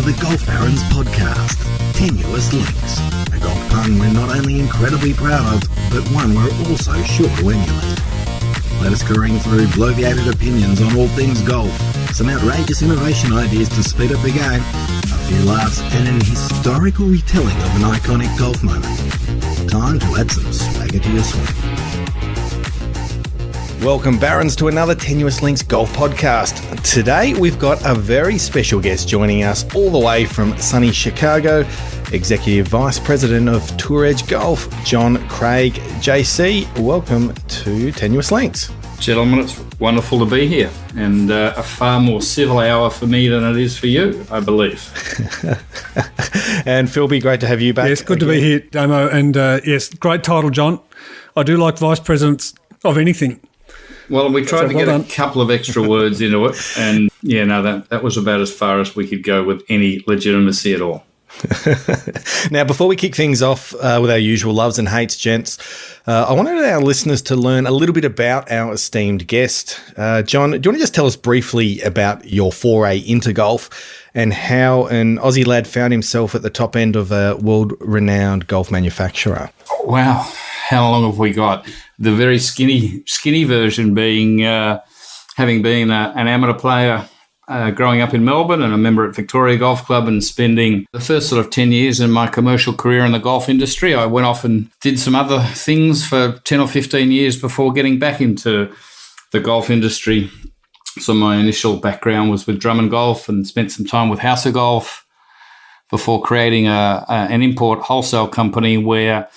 the GolfBarons podcast, Tenuous Links, a golf pun we're not only incredibly proud of, but one we're also sure to emulate. Let us careen through bloviated opinions on all things golf, some outrageous innovation ideas to speed up the game, a few laughs, and an historical retelling of an iconic golf moment. Time to add some swagger to your swing. Welcome, Barons, to another Tenuous Links golf podcast. Today, we've got a very special guest joining us all the way from sunny Chicago, Executive Vice President of Tour Edge Golf, John Craig. JC, welcome to Tenuous Links. Gentlemen, it's wonderful to be here, and a far more civil hour for me than it is for you, I believe. And Philby, great to have you back. Yes, good to be here, Damo, and yes, great title, John. I do like Vice Presidents of anything. Well, we tried to get a couple of extra words into it, and that was about as far as we could go with any legitimacy at all. Now, before we kick things off with our usual loves and hates, gents, I wanted our listeners to learn a little bit about our esteemed guest. John, do you want to just tell us briefly about your foray into golf and how an Aussie lad found himself at the top end of a world-renowned golf manufacturer? Wow. How long have we got? The very skinny version being having been an amateur player growing up in Melbourne and a member at Victoria Golf Club, and spending the first sort of 10 years in my commercial career in the golf industry. I went off and did some other things for 10 or 15 years before getting back into the golf industry. So my initial background was with Drummond Golf, and spent some time with House of Golf before creating an import wholesale company where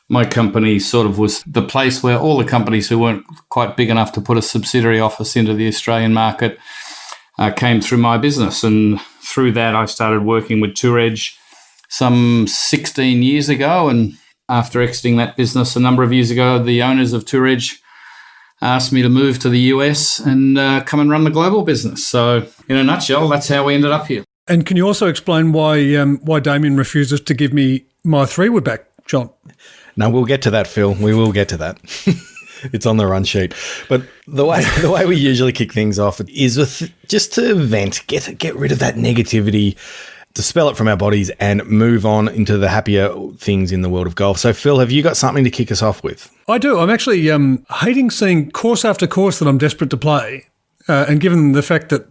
my company sort of was the place where all the companies who weren't quite big enough to put a subsidiary office into the Australian market came through my business. And through that, I started working with Tour Edge some 16 years ago. And after exiting that business a number of years ago, the owners of Tour Edge asked me to move to the US and come and run the global business. So in a nutshell, that's how we ended up here. And can you also explain why Damien refuses to give me my 3-wood back, John? No, we'll get to that, Phil. We will get to that. It's on the run sheet. But the way we usually kick things off is with just to vent, get rid of that negativity, dispel it from our bodies, and move on into the happier things in the world of golf. So, Phil, have you got something to kick us off with? I do. I'm actually hating seeing course after course that I'm desperate to play. And given the fact that,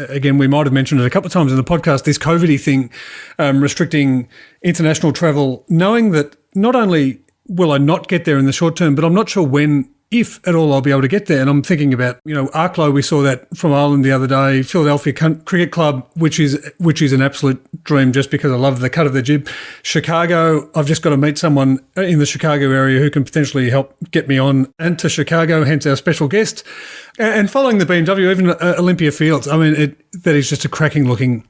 again, we might have mentioned it a couple of times in the podcast, this COVID-y thing restricting international travel, knowing that not only will I not get there in the short term, but I'm not sure when, if at all, I'll be able to get there. And I'm thinking about, Arklow, we saw that from Ireland the other day, Philadelphia Cricket Club, which is an absolute dream just because I love the cut of the jib. Chicago, I've just got to meet someone in the Chicago area who can potentially help get me on and to Chicago, hence our special guest. And following the BMW, even Olympia Fields, I mean, that is just a cracking looking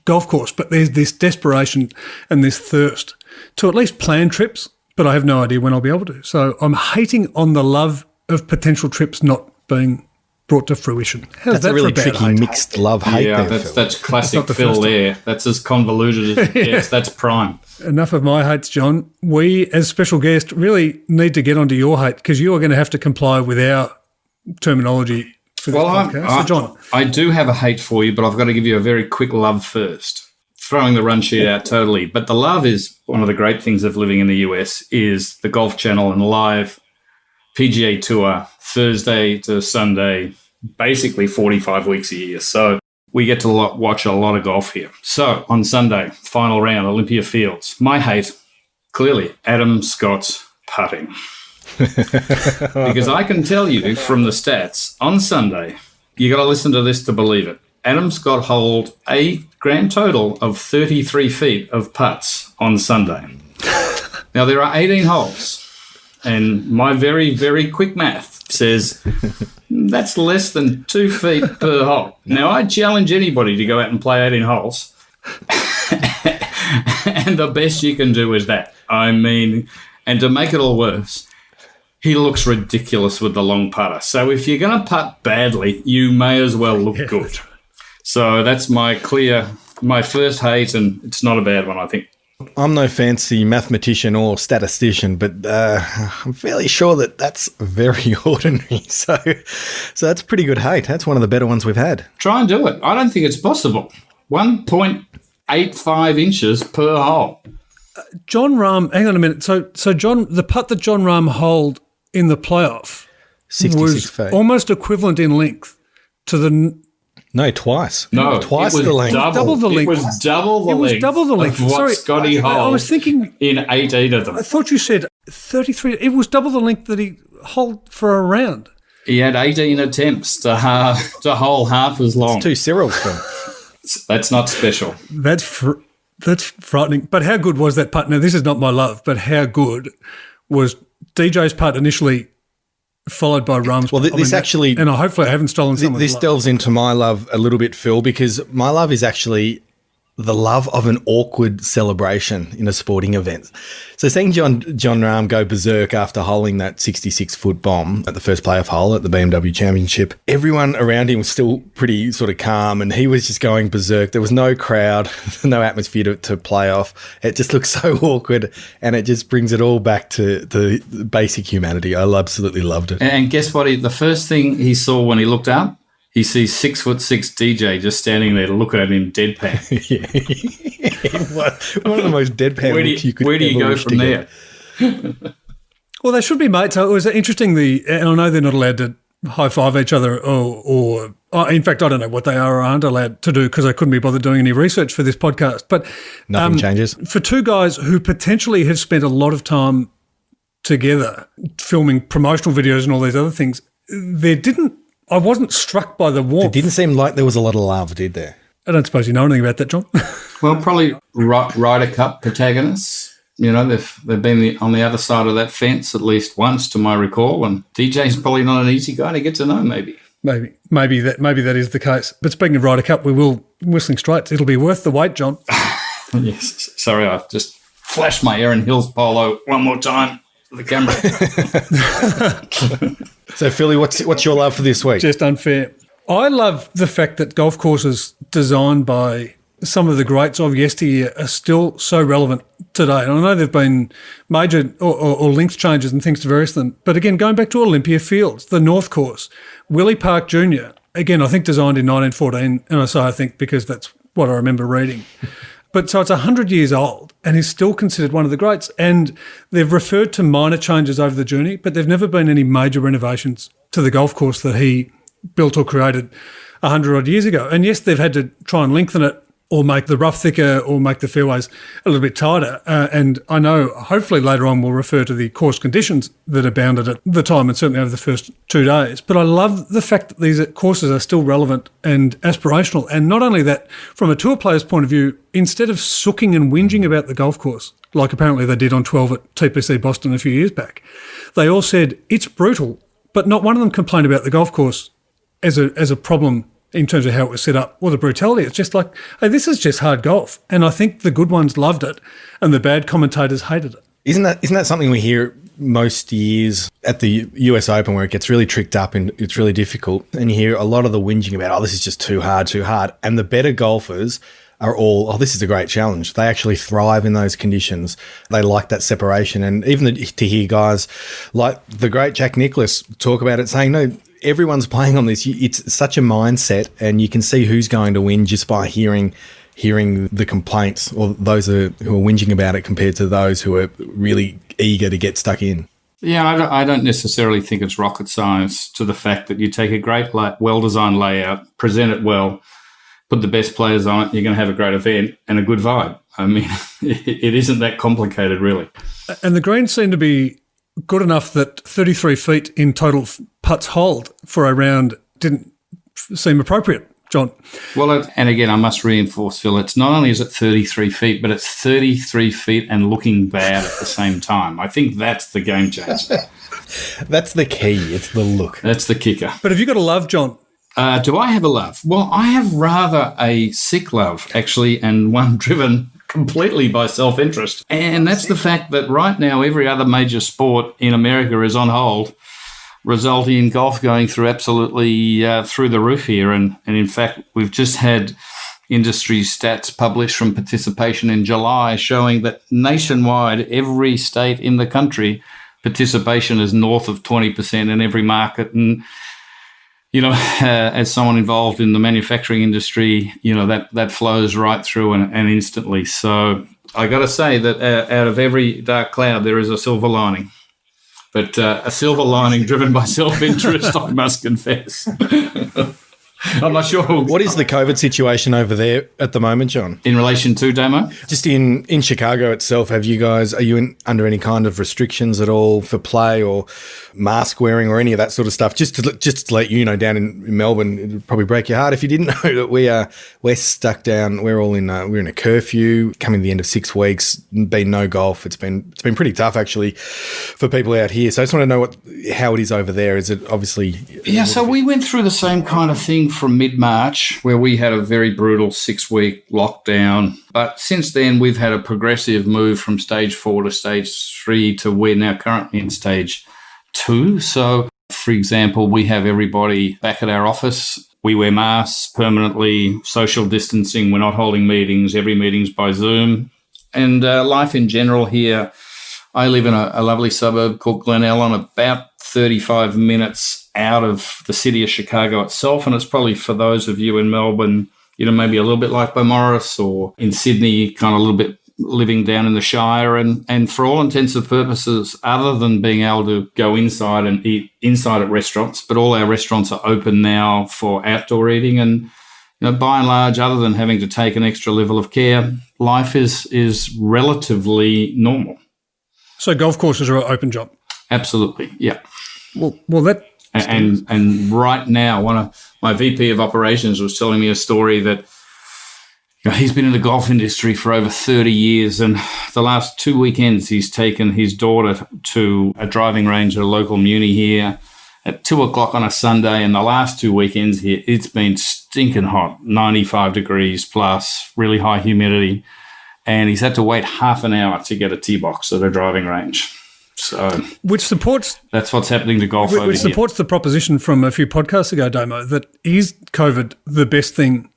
golf course. But there's this desperation and this thirst to at least plan trips, but I have no idea when I'll be able to. So I'm hating on the love of potential trips not being brought to fruition. That's a really tricky mixed love-hate. Yeah, there, that's classic Phil there. That's as convoluted as yes, that's prime. Enough of my hates, John. We, as special guest, really need to get onto your hate because you are going to have to comply with our terminology for this podcast. So, John, I do have a hate for you, but I've got to give you a very quick love first. Throwing the run sheet out totally. But the love is one of the great things of living in the US is the Golf Channel and live PGA Tour Thursday to Sunday, basically 45 weeks a year. So we get to watch a lot of golf here. So on Sunday, final round, Olympia Fields. My hate, clearly, Adam Scott's putting. Because I can tell you from the stats, on Sunday, you got to listen to this to believe it. Adam Scott holed a grand total of 33 feet of putts on Sunday. Now, there are 18 holes, and my very, very quick math says that's less than 2 feet per hole. Now, I challenge anybody to go out and play 18 holes, and the best you can do is that. I mean, and to make it all worse, he looks ridiculous with the long putter. So if you're going to putt badly, you may as well look good. So that's my first hate, and it's not a bad one, I think. I'm no fancy mathematician or statistician, but I'm fairly sure that that's very ordinary. So that's pretty good hate. That's one of the better ones we've had. Try and do it. I don't think it's possible. 1.8 0.85 inches per hole. John Rahm, hang on a minute. So the putt that John Rahm holed in the playoff 66 was feet. almost equivalent in length to the... No, twice. No, twice it was the length. Double the length. It was double the length. It was double the length. Of what Sorry, Scotty holed I was thinking... in 18 of them. I thought you said 33. It was double the length that he holed for a round. He had 18 attempts to hole half as long. It's 2 Cyrils for him. That's not special. That's frightening. But how good was that putt? Now, this is not my love, but how good was DJ's putt initially, followed by Rahm's? Well, this actually... And hopefully I haven't stolen someone's This love. delves into my love a little bit, Phil, because my love is actually the love of an awkward celebration in a sporting event. So seeing John Rahm go berserk after holing that 66-foot bomb at the first playoff hole at the BMW Championship, everyone around him was still pretty sort of calm and he was just going berserk. There was no crowd, no atmosphere to play off. It just looked so awkward and it just brings it all back to the basic humanity. I absolutely loved it. And guess what? The first thing he saw when he looked up, he sees 6'6" DJ just standing there looking at him deadpan. One of the most deadpan looks you could ever wish to get. Where do you go from there? Well, they should be mates. So it was interesting. And I know they're not allowed to high five each other, or in fact, I don't know what they are or aren't allowed to do because I couldn't be bothered doing any research for this podcast. But nothing changes for two guys who potentially have spent a lot of time together filming promotional videos and all these other things. I wasn't struck by the warmth. It didn't seem like there was a lot of love, did there? I don't suppose you know anything about that, John. Well, probably Ryder Cup protagonists. You know, they've been on the other side of that fence at least once, to my recall. And DJ's probably not an easy guy to get to know. Maybe that is the case. But speaking of Ryder Cup, we will whistling straight. It'll be worth the wait, John. Yes. Sorry, I just flashed my Erin Hills polo one more time for the camera. So, Philly, what's your love for this week? Just unfair. I love the fact that golf courses designed by some of the greats of yesteryear are still so relevant today. And I know there have been major or length changes and things to various them. But again, going back to Olympia Fields, the North Course, Willie Park Jr., again, I think designed in 1914. And I say I think because that's what I remember reading. But so it's 100 years old and is still considered one of the greats. And they've referred to minor changes over the journey, but there've never been any major renovations to the golf course that he built or created 100 odd years ago. And yes, they've had to try and lengthen it or make the rough thicker or make the fairways a little bit tighter. And I know hopefully later on we'll refer to the course conditions that abounded at the time and certainly over the first 2 days. But I love the fact that these courses are still relevant and aspirational. And not only that, from a tour player's point of view, instead of sooking and whinging about the golf course, like apparently they did on 12 at TPC Boston a few years back, they all said it's brutal, but not one of them complained about the golf course as a problem in terms of how it was set up or the brutality. It's just like, hey, this is just hard golf. And I think the good ones loved it and the bad commentators hated it. Isn't that something we hear most years at the US Open where it gets really tricked up and it's really difficult? And you hear a lot of the whinging about, this is just too hard. And the better golfers are all, this is a great challenge. They actually thrive in those conditions. They like that separation. And even to hear guys like the great Jack Nicklaus talk about it, saying, no, everyone's playing on this. It's such a mindset, and you can see who's going to win just by hearing the complaints or those who are whinging about it compared to those who are really eager to get stuck in. Yeah, I don't necessarily think it's rocket science to the fact that you take a great, well-designed layout, present it well, put the best players on it, you're going to have a great event and a good vibe. I mean, it isn't that complicated, really. And the greens seem to be good enough that 33 feet in total putts hold for a round didn't seem appropriate, John. Well, and again, I must reinforce, Phil, it's not only is it 33 feet, but it's 33 feet and looking bad at the same time. I think that's the game changer. That's the key. It's the look. That's the kicker. But have you got a love, John? Do I have a love? Well, I have rather a sick love, actually, and one driven completely by self-interest. And that's the fact that right now every other major sport in America is on hold, resulting in golf going through absolutely through the roof here. And in fact, we've just had industry stats published from participation in July showing that nationwide, every state in the country, participation is north of 20% in every market. And as someone involved in the manufacturing industry, that flows right through and instantly. So I got to say that out of every dark cloud, there is a silver lining. But a silver lining driven by self-interest, I must confess. I'm not sure. What is the COVID situation over there at the moment, John? In relation to Damo? Just in Chicago itself, are you under any kind of restrictions at all for play or mask wearing or any of that sort of stuff? Just to let you know, down in Melbourne, it would probably break your heart if you didn't know that we're stuck down. We're all we're in a curfew coming to the end of 6 weeks. Been no golf. It's been pretty tough actually for people out here. So I just want to know how it is over there. Is it obviously? Yeah. So we went through the same kind of thing from mid-March, where we had a very brutal 6-week lockdown. But since then, we've had a progressive move from stage 4 to stage 3 to we're now currently in stage 2. So, for example, we have everybody back at our office. We wear masks permanently, social distancing. We're not holding meetings. Every meeting's by Zoom. And life in general here, I live in a lovely suburb called Glen Ellen, about 35 minutes out of the city of Chicago itself. And it's probably for those of you in Melbourne, maybe a little bit like Beaumaris, or in Sydney, kind of a little bit living down in the Shire. And for all intents and purposes, other than being able to go inside and eat inside at restaurants, but all our restaurants are open now for outdoor eating. And by and large, other than having to take an extra level of care, life is relatively normal. So golf courses are open job? Absolutely, yeah. Well, that... And right now, one of my VP of operations was telling me a story that he's been in the golf industry for over 30 years, and the last 2 weekends he's taken his daughter to a driving range at a local muni here at 2:00 on a Sunday, and the last 2 weekends here, it's been stinking hot, 95 degrees plus, really high humidity, and he's had to wait half an hour to get a tee box at a driving range. So, that's what's happening to golf over here. Which supports the proposition from a few podcasts ago, Damo, that is COVID the best thing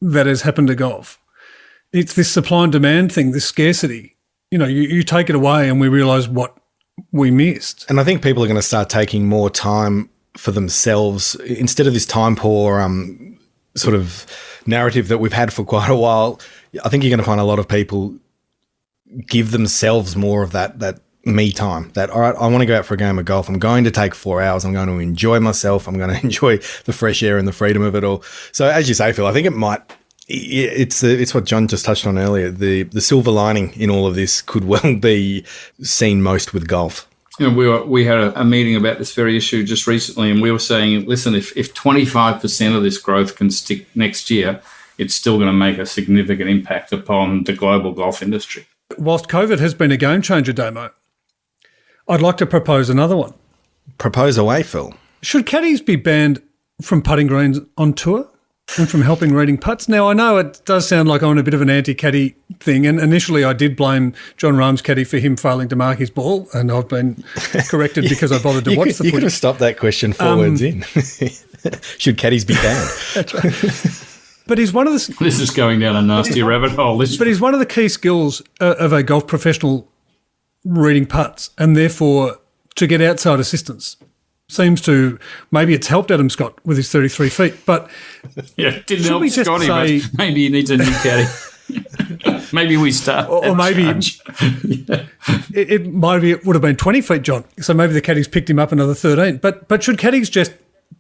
that has happened to golf? It's this supply and demand thing, this scarcity. You take it away and we realise what we missed. And I think people are going to start taking more time for themselves instead of this time poor sort of narrative that we've had for quite a while. I think you're going to find a lot of people give themselves more of that me time, that, all right, I want to go out for a game of golf. I'm going to take 4 hours. I'm going to enjoy myself. I'm going to enjoy the fresh air and the freedom of it all. So as you say, Phil, I think it's what John just touched on earlier. The silver lining in all of this could well be seen most with golf. We had a meeting about this very issue just recently, and we were saying, listen, if 25% of this growth can stick next year, it's still going to make a significant impact upon the global golf industry. Whilst COVID has been a game changer, Damo, I'd like to propose another one. Propose away, Phil. Should caddies be banned from putting greens on tour and from helping reading putts? Now, I know it does sound like I'm on a bit of an anti-caddy thing, and initially I did blame John Rahm's caddy for him failing to mark his ball, and I've been corrected because I bothered to watch the footage. You could have stopped that question 4 words in. Should caddies be banned? That's right. But he's one of the... This is going down a nasty rabbit hole. But he's one of the key skills of a golf professional, reading putts, and therefore to get outside assistance seems to... Maybe it's helped Adam Scott with his 33 feet, but... Yeah, it didn't help Scotty, but maybe he needs a new caddy. Maybe we start... Or maybe... It would have been 20 feet, John, so maybe the caddies picked him up another 13. But should caddies just...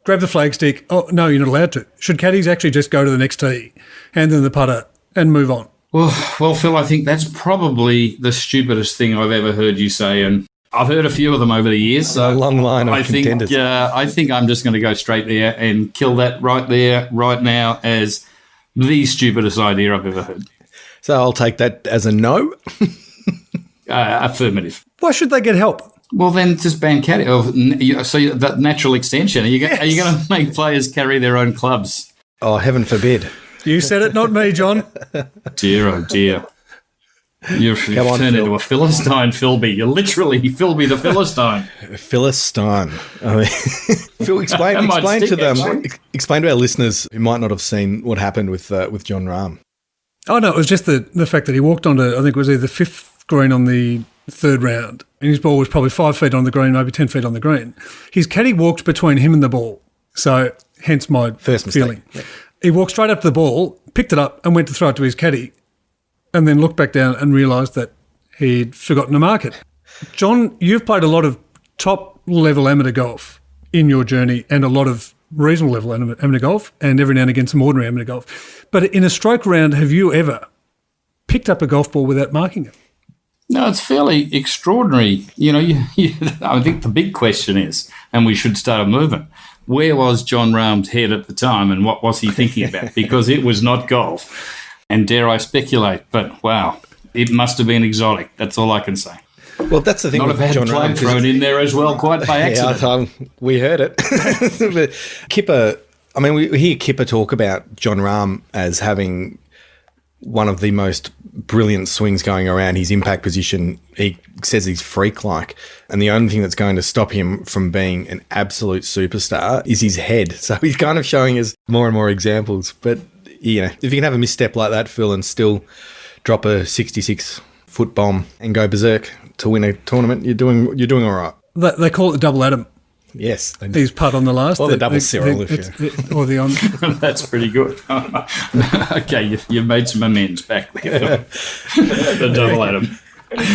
grab the flagstick? Oh, no, you're not allowed to. Should caddies actually just go to the next tee, hand them the putter and move on? Well, Phil, I think that's probably the stupidest thing I've ever heard you say, and I've heard a few of them over the years. So a long line of contenders. I think I'm just going to go straight there and kill that right there, right now, as the stupidest idea I've ever heard. So I'll take that as a no. Affirmative. Why should they get help? Well, then just ban caddy. So that natural extension. Are you going to make players carry their own clubs? Oh, heaven forbid. You said it, not me, John. Dear, oh dear. You've turned into a Philistine, Philby. You're literally Philby the Philistine. Philistine. I mean, Phil, explain to our listeners who might not have seen what happened with John Rahm. Oh, no, it was just the fact that he walked onto, I think it was either the 5th green on the 3rd round, and his ball was probably 5 feet on the green, maybe 10 feet on the green. His caddy walked between him and the ball. So hence my First mistake. feeling. Yep. He walked straight up to the ball, picked it up and went to throw it to his caddy, and then looked back down and realised that he'd forgotten to mark it. John, you've played a lot of top-level amateur golf in your journey and a lot of reasonable level amateur golf and every now and again some ordinary amateur golf. But in a stroke round, have you ever picked up a golf ball without marking it? No, it's fairly extraordinary. I think the big question is, and we should start a movement, where was John Rahm's head at the time and what was he thinking about? Because it was not golf. And dare I speculate, but wow, it must have been exotic. That's all I can say. Well, that's the thing. Not with a bad John plug Rahm, thrown in there as well, quite by accident. Yeah, we heard it. Kipper, we hear Kipper talk about John Rahm as having one of the most brilliant swings going around. His impact position, he says he's freak-like. And the only thing that's going to stop him from being an absolute superstar is his head. So he's kind of showing us more and more examples. But, if you can have a misstep like that, Phil, and still drop a 66-foot bomb and go berserk to win a tournament, you're doing all right. They call it the double atom. Yes. He's putt on the last. Or the double Cyril. Or the on. That's pretty good. Okay, you've made some amends back there. The double atom.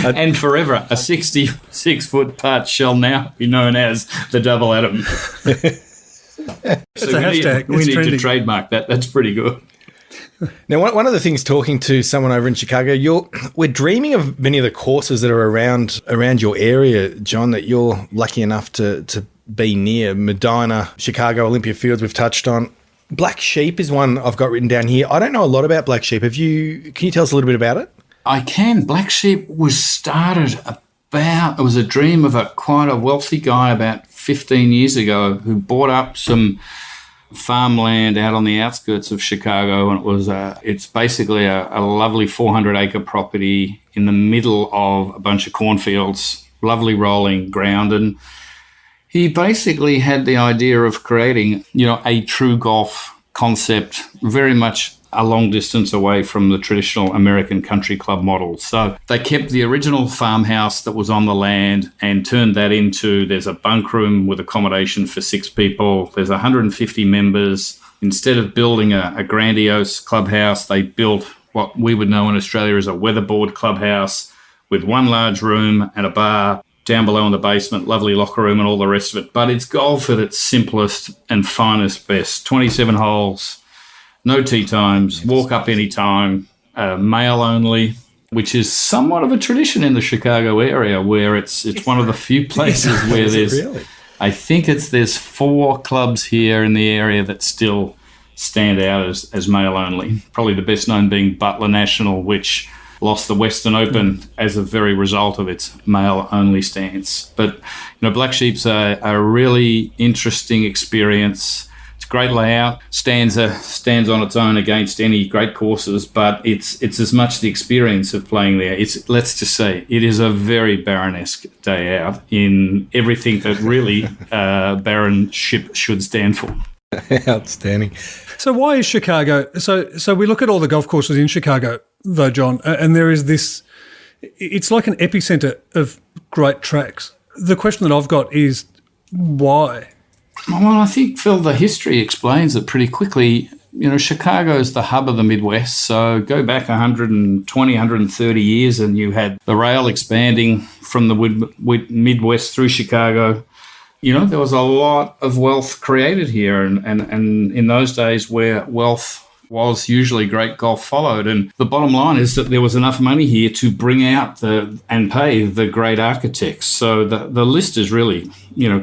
And forever, a 66-foot putt shall now be known as the double atom. It's a hashtag. We need to trademark that. That's pretty good. Now, one of the things, talking to someone over in Chicago, we're dreaming of many of the courses that are around your area, John, that you're lucky enough to be near. Medina, Chicago, Olympia Fields we've touched on. Black Sheep is one I've got written down here. I don't know a lot about Black Sheep. Can you tell us a little bit about it? I can. Black Sheep was started it was a dream of quite a wealthy guy about 15 years ago who bought up some farmland out on the outskirts of Chicago, and it's basically a lovely 400-acre property in the middle of a bunch of cornfields, lovely rolling ground, and he basically had the idea of creating, a true golf concept, very much a long distance away from the traditional American country club model. So they kept the original farmhouse that was on the land and turned that into, there's a bunk room with accommodation for 6 people. There's 150 members. Instead of building a grandiose clubhouse, they built what we would know in Australia as a weatherboard clubhouse with one large room and a bar down below in the basement, lovely locker room and all the rest of it. But it's golf at its simplest and finest best. 27 holes, no tee times, walk up any time, male only, which is somewhat of a tradition in the Chicago area, where it's one of the few places where there's, really? I think there's 4 clubs here in the area that still stand out as male only. Probably the best known being Butler National, which lost the Western Open as a very result of its male-only stance. But, Black Sheep's a really interesting experience. It's a great layout, stands on its own against any great courses, but it's as much the experience of playing there. Let's just say, it is a very Baronesque day out in everything that really Baronship should stand for. Outstanding. So why is Chicago? So we look at all the golf courses in Chicago, though, John, and there is this, it's like an epicenter of great tracks. The question that I've got is why? Well, I think, Phil, the history explains it pretty quickly. Chicago is the hub of the Midwest, so go back 120, 130 years and you had the rail expanding from the Midwest through Chicago. There was a lot of wealth created here, and in those days where wealth was usually great golf followed. And the bottom line is that there was enough money here to bring out and pay the great architects. So the list is really,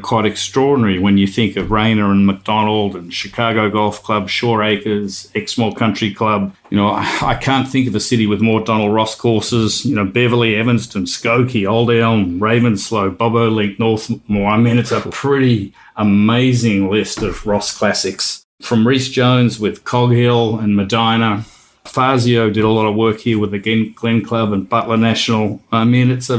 quite extraordinary when you think of Rayner and McDonald and Chicago Golf Club, Shore Acres, Exmoor Country Club. I can't think of a city with more Donald Ross courses, Beverly, Evanston, Skokie, Old Elm, Ravenslow, Bob O'Link, Northmore. It's a pretty amazing list of Ross classics. From Rhys Jones with Cog Hill and Medina. Fazio did a lot of work here with the Glen Club and Butler National. It's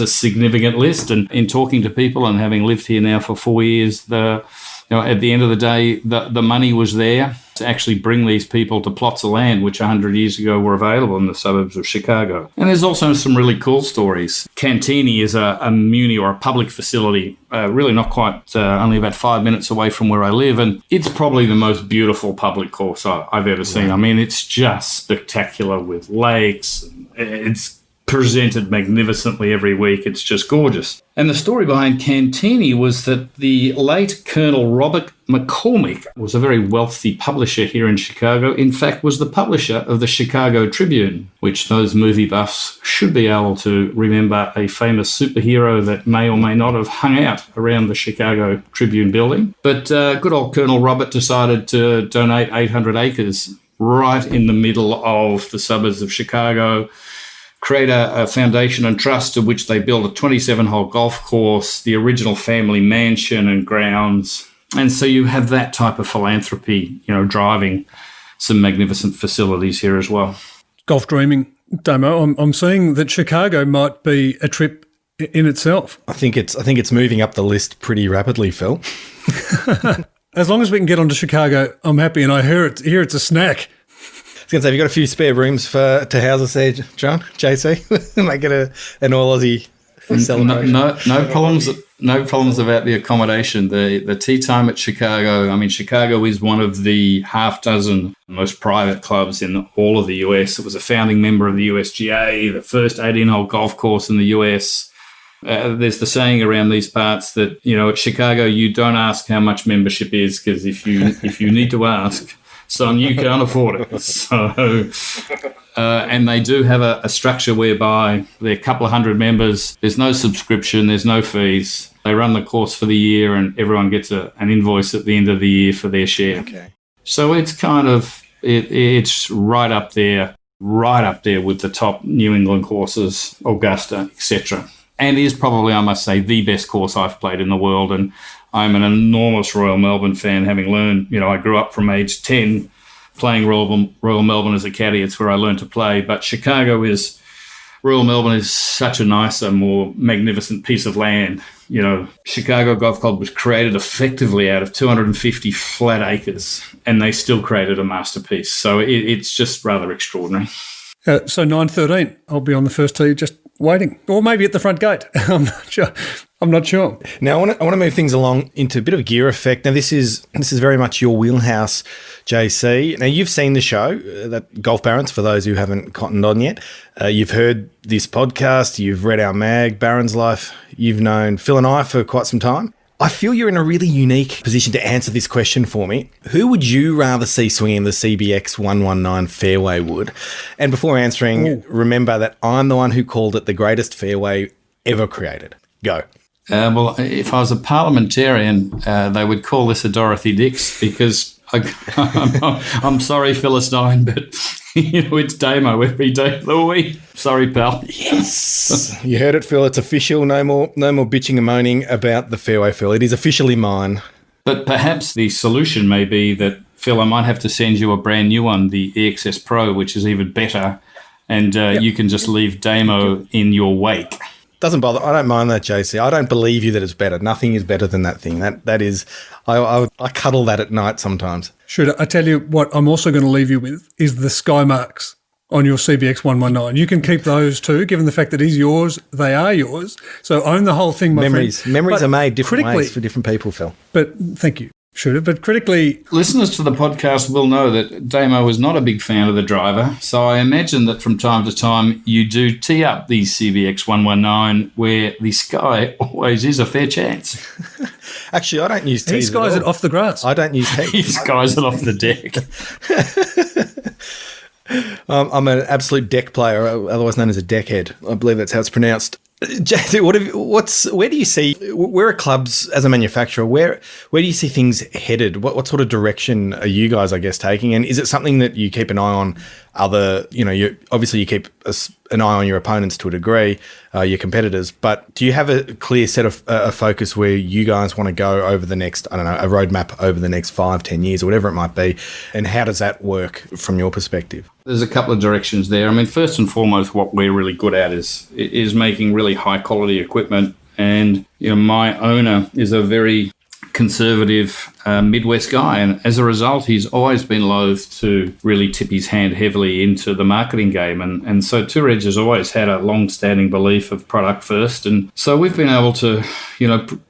a significant list. And in talking to people and having lived here now for 4 years, the at the end of the day, the money was there to actually bring these people to plots of land which 100 years ago were available in the suburbs of Chicago. And there's also some really cool stories. Cantini is a muni or a public facility, really not quite, only about 5 minutes away from where I live, and it's probably the most beautiful public course I've ever seen. I mean, it's just spectacular with lakes. It's presented magnificently every week. It's just gorgeous. And the story behind Cantini was that the late Colonel Robert McCormick was a very wealthy publisher here in Chicago. In fact, was the publisher of the Chicago Tribune, which those movie buffs should be able to remember, a famous superhero that may or may not have hung out around the Chicago Tribune building. But good old Colonel Robert decided to donate 800 acres right in the middle of the suburbs of Chicago, create a foundation and trust, of which they built a 27-hole golf course, the original family mansion and grounds. And so you have that type of philanthropy, driving some magnificent facilities here as well. Golf dreaming, Damo. I'm seeing that Chicago might be a trip in itself. I think it's moving up the list pretty rapidly, Phil. As long as we can get onto Chicago, I'm happy, and I hear it's a snack. I was going to say, have you got a few spare rooms to house us there, John, JC? Make it an all-Aussie celebration. No problems. No problems about the accommodation. The tea time at Chicago. I mean, Chicago is one of the half dozen most private clubs in all of the US. It was a founding member of the USGA, the first 18-hole golf course in the US. There's the saying around these parts that, at Chicago, you don't ask how much membership is, because if you need to ask, son, you can't afford it. So, and they do have a structure whereby they're a couple of hundred members. There's no subscription. There's no fees. They run the course for the year, and everyone gets an invoice at the end of the year for their share. Okay. So it's kind of it's right up there with the top New England courses, Augusta, etc. And is probably, I must say, the best course I've played in the world. And I'm an enormous Royal Melbourne fan, having learned, I grew up from age 10 playing Royal Melbourne as a caddy. It's where I learned to play. But Royal Melbourne is such a nicer, more magnificent piece of land. Chicago Golf Club was created effectively out of 250 flat acres, and they still created a masterpiece. So it's just rather extraordinary. So 9:13, I'll be on the first tee just waiting, or maybe at the front gate. I'm not sure. Now, I want to move things along into a bit of gear effect. Now, this is very much your wheelhouse, JC. Now, you've seen the show, that GolfBarons, for those who haven't cottoned on yet. You've heard this podcast. You've read our mag, Barons Life. You've known Phil and I for quite some time. I feel you're in a really unique position to answer this question for me. Who would you rather see swinging the CBX 119 fairway wood? And before answering, remember that I'm the one who called it the greatest fairway ever created. Go. Well, if I was a parliamentarian, they would call this a Dorothy Dix, because I'm sorry, Philistine, but it's Damo every day of the week. Sorry, pal. Yes. You heard it, Phil. It's official. No more bitching and moaning about the fairway, Phil. It is officially mine. But perhaps the solution may be that, Phil, I might have to send you a brand new one, the EXS Pro, which is even better, and you can just leave Damo in your wake. Doesn't bother. I don't mind that, JC. I don't believe you that it's better. Nothing is better than that thing. That is, I cuddle that at night sometimes. Should I tell you what I'm also going to leave you with is the sky marks on your CBX 119. You can keep those too, given the fact that he's yours. They are yours. So own the whole thing, my friend. Memories are made different ways for different people, Phil. But thank you. But critically, listeners to the podcast will know that Damo is not a big fan of the driver, so I imagine that from time to time you do tee up the CBX 119 where the sky always is a fair chance. Actually, I don't use tees. He skies it off the grass. I don't use tees. He skies it off the deck. I'm an absolute deck player, otherwise known as a deckhead. I believe that's how it's pronounced. JC, where do you see, where are clubs as a manufacturer, where do you see things headed? What sort of direction are you guys, I guess, taking? And is it something that you keep an eye on obviously you keep an eye on your opponents to a degree, your competitors, but do you have a clear set of focus where you guys want to go over the next, I don't know, a roadmap over the next 5-10 years or whatever it might be? And how does that work from your perspective? There's a couple of directions there. I mean, first and foremost, what we're really good at is making really high quality equipment. And, my owner is a very conservative Midwest guy. And as a result, he's always been loath to really tip his hand heavily into the marketing game. And so Two Reg has always had a long-standing belief of product first. And so we've been able to,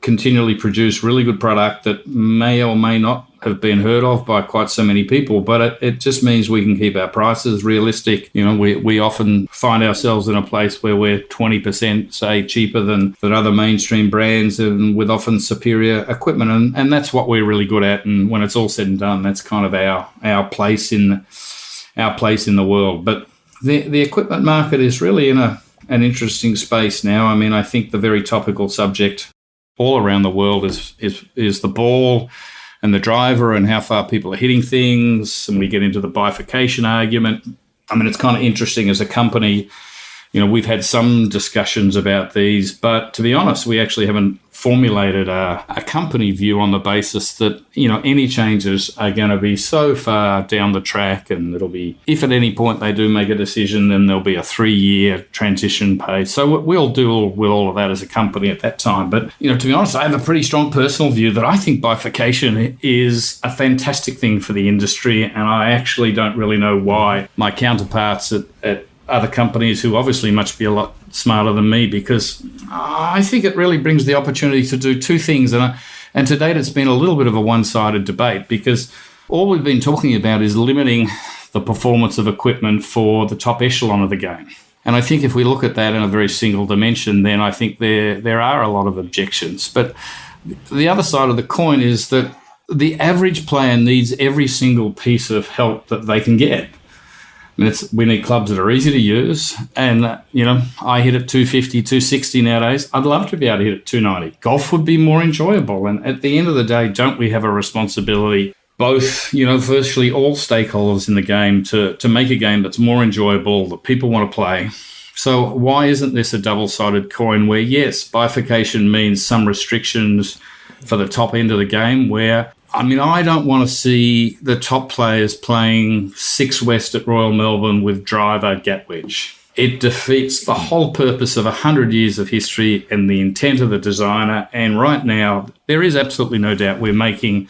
continually produce really good product that may or may not have been heard of by quite so many people, but it just means we can keep our prices realistic. We often find ourselves in a place where we're 20%, say, cheaper than other mainstream brands, and with often superior equipment, and that's what we're really good at. And when it's all said and done, that's kind of our place in the world. But the equipment market is really in an interesting space now. I mean, I think the very topical subject all around the world is the ball and the driver and how far people are hitting things, and we get into the bifurcation argument. I mean, it's kind of interesting as a company. We've had some discussions about these, but to be honest, we actually haven't formulated a company view on the basis that, any changes are going to be so far down the track, and it'll be, if at any point they do make a decision, then there'll be a 3-year transition pace. So we'll do with all of that as a company at that time. But, to be honest, I have a pretty strong personal view that I think bifurcation is a fantastic thing for the industry, and I actually don't really know why my counterparts at other companies, who obviously must be a lot smarter than me, because I think it really brings the opportunity to do two things. And to date, it's been a little bit of a one-sided debate, because all we've been talking about is limiting the performance of equipment for the top echelon of the game. And I think if we look at that in a very single dimension, then I think there are a lot of objections. But the other side of the coin is that the average player needs every single piece of help that they can get. I mean, we need clubs that are easy to use. And, I hit at 250, 260 nowadays. I'd love to be able to hit at 290. Golf would be more enjoyable. And at the end of the day, don't we have a responsibility, both, virtually all stakeholders in the game, to make a game that's more enjoyable, that people want to play? So why isn't this a double-sided coin where, yes, bifurcation means some restrictions for the top end of the game, where I don't want to see the top players playing 6 West at Royal Melbourne with driver gap wedge. It defeats the whole purpose of 100 years of history and the intent of the designer. And right now, there is absolutely no doubt we're making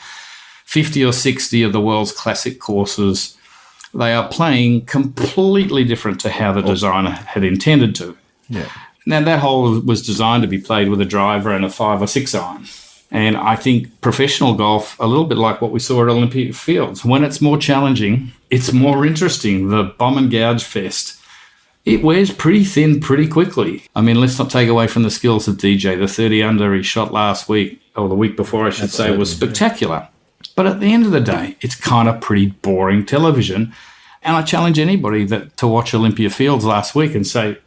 50 or 60 of the world's classic courses. They are playing completely different to how the designer had intended to. Yeah. Now, that hole was designed to be played with a driver and a 5 or 6 iron. And I think professional golf, a little bit like what we saw at Olympia Fields, when it's more challenging, it's more interesting. The bomb and gouge fest, it wears pretty thin pretty quickly. Let's not take away from the skills of DJ. The 30 under he shot last week, or the week before, I should say, was spectacular. But at the end of the day, it's kind of pretty boring television. And I challenge anybody to watch Olympia Fields last week and say,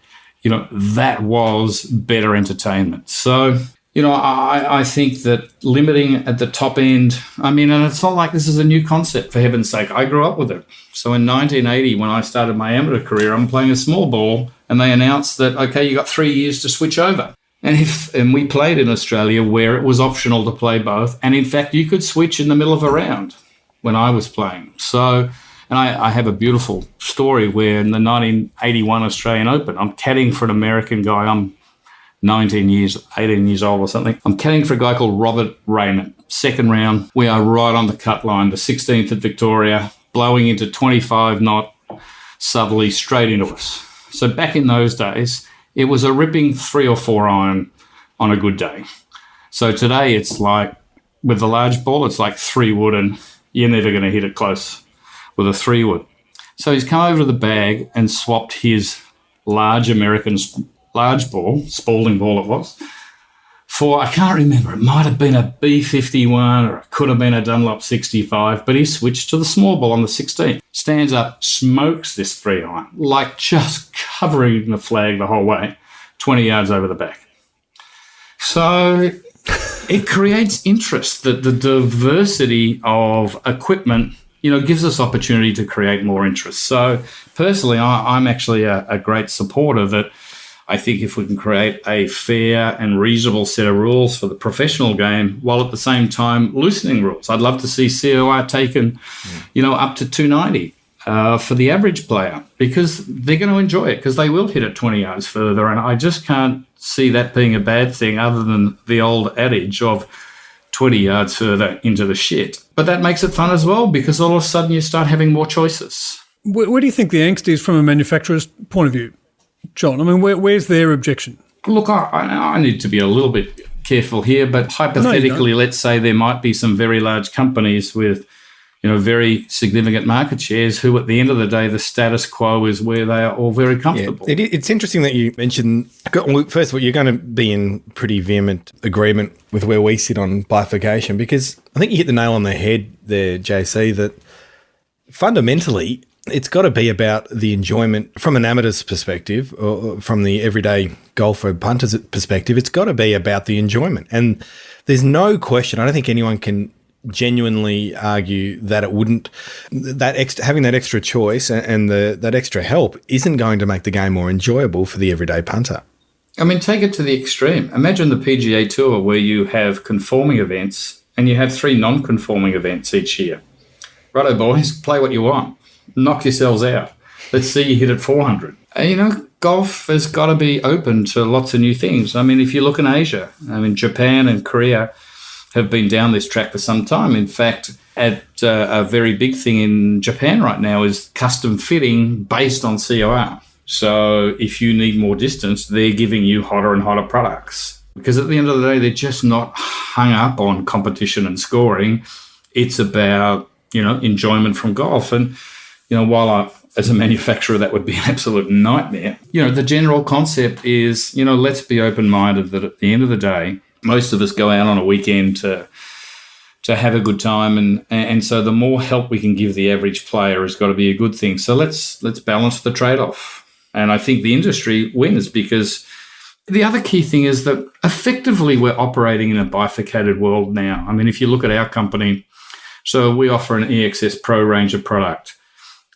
that was better entertainment. So, I think that limiting at the top end, and it's not like this is a new concept, for heaven's sake. I grew up with it. So in 1980, when I started my amateur career, I'm playing a small ball, and they announced that, okay, you got 3 years to switch over. And we played in Australia where it was optional to play both. And in fact, you could switch in the middle of a round when I was playing. So, and I have a beautiful story where in the 1981 Australian Open, I'm caddying for an American guy. I'm 18 years old or something. I'm caddying for a guy called Robert Raymond. Second round, we are right on the cut line, the 16th at Victoria, blowing into 25 knot southerly straight into us. So back in those days, it was a ripping 3 or 4 iron on a good day. So today it's like, with the large ball, it's like 3 wood, and you're never going to hit it close with a 3 wood. So he's come over to the bag and swapped his large large ball, Spalding ball it was, for, I can't remember, it might have been a B51 or it could have been a Dunlop 65, but he switched to the small ball on the 16th. Stands up, smokes this 3 iron, like just covering the flag the whole way, 20 yards over the back. So it creates interest that the diversity of equipment, gives us opportunity to create more interest. So personally, I'm actually a great supporter that I think if we can create a fair and reasonable set of rules for the professional game, while at the same time loosening rules. I'd love to see COR taken, up to 290 for the average player, because they're going to enjoy it, because they will hit it 20 yards further. And I just can't see that being a bad thing, other than the old adage of 20 yards further into the shit. But that makes it fun as well, because all of a sudden you start having more choices. Where do you think the angst is from a manufacturer's point of view, John? I mean, where's their objection? Look, I need to be a little bit careful here, but hypothetically, let's say there might be some very large companies with, very significant market shares who, at the end of the day, the status quo is where they are all very comfortable. Yeah, it's interesting that you mentioned, first of all, you're going to be in pretty vehement agreement with where we sit on bifurcation, because I think you hit the nail on the head there, JC, that fundamentally it's got to be about the enjoyment from an amateur's perspective, or from the everyday golfer punter's perspective. It's got to be about the enjoyment. And there's no question, I don't think anyone can genuinely argue that it wouldn't, having that extra choice and that extra help isn't going to make the game more enjoyable for the everyday punter. I mean, take it to the extreme. Imagine the PGA Tour where you have conforming events and you have 3 non-conforming events each year. Righto, boys, play what you want. Knock yourselves out. Let's see you hit at 400. Golf has got to be open to lots of new things. I mean, if you look in Asia, Japan and Korea have been down this track for some time. In fact, a very big thing in Japan right now is custom fitting based on COR. So if you need more distance, they're giving you hotter and hotter products. Because at the end of the day, they're just not hung up on competition and scoring. It's about, enjoyment from golf. And, while as a manufacturer, that would be an absolute nightmare. The general concept is, let's be open-minded that at the end of the day, most of us go out on a weekend to have a good time, and so the more help we can give the average player has got to be a good thing. So let's balance the trade-off. And I think the industry wins, because the other key thing is that effectively we're operating in a bifurcated world now. I mean, if you look at our company, so we offer an EXS Pro range of product.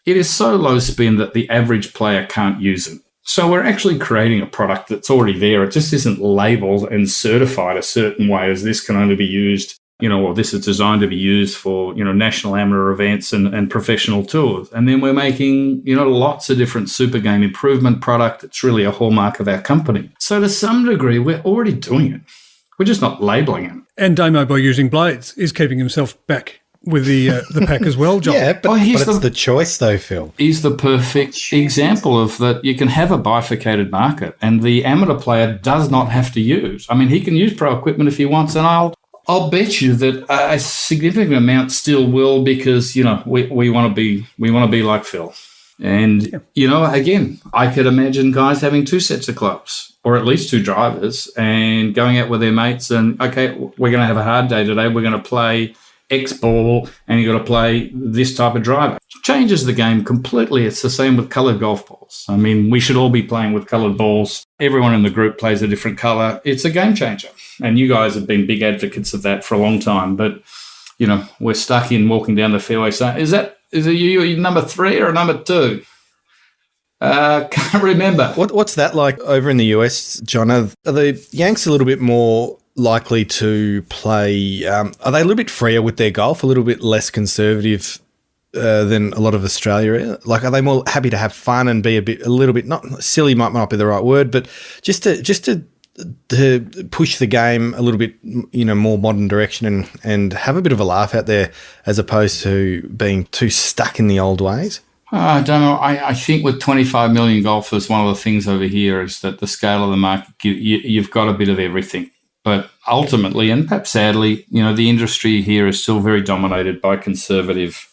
It is so low spin that the average player can't use it. So we're actually creating a product that's already there. It just isn't labelled and certified a certain way as this can only be used, or this is designed to be used for, national amateur events and professional tours. And then we're making, lots of different super game improvement product. It's really a hallmark of our company. So to some degree, we're already doing it. We're just not labelling it. And Damo, by using blades, is keeping himself back with the pack as well, John. Yeah, but it's the choice though, Phil. Is the perfect example of that. You can have a bifurcated market and the amateur player does not have to use. I mean, he can use pro equipment if he wants, and I'll bet you that a significant amount still will, because, we want to be like Phil. And, again, I could imagine guys having 2 sets of clubs, or at least 2 drivers, and going out with their mates and, okay, we're going to have a hard day today. We're going to play X ball and you've got to play this type of driver. It changes the game completely. It's the same with coloured golf balls. I mean, we should all be playing with coloured balls. Everyone in the group plays a different colour. It's a game changer. And you guys have been big advocates of that for a long time. But, we're stuck in walking down the fairway saying, is it you number 3 or number 2? Can't remember. What's that like over in the US, John? Are the Yanks a little bit more likely to play, are they a little bit freer with their golf, a little bit less conservative than a lot of Australia? Like, are they more happy to have fun and be a little bit, not silly might not be the right word, but just to push the game a little bit, more modern direction and have a bit of a laugh out there, as opposed to being too stuck in the old ways? I don't know. I think with 25 million golfers, one of the things over here is that the scale of the market, you've got a bit of everything. But ultimately, and perhaps sadly, the industry here is still very dominated by conservative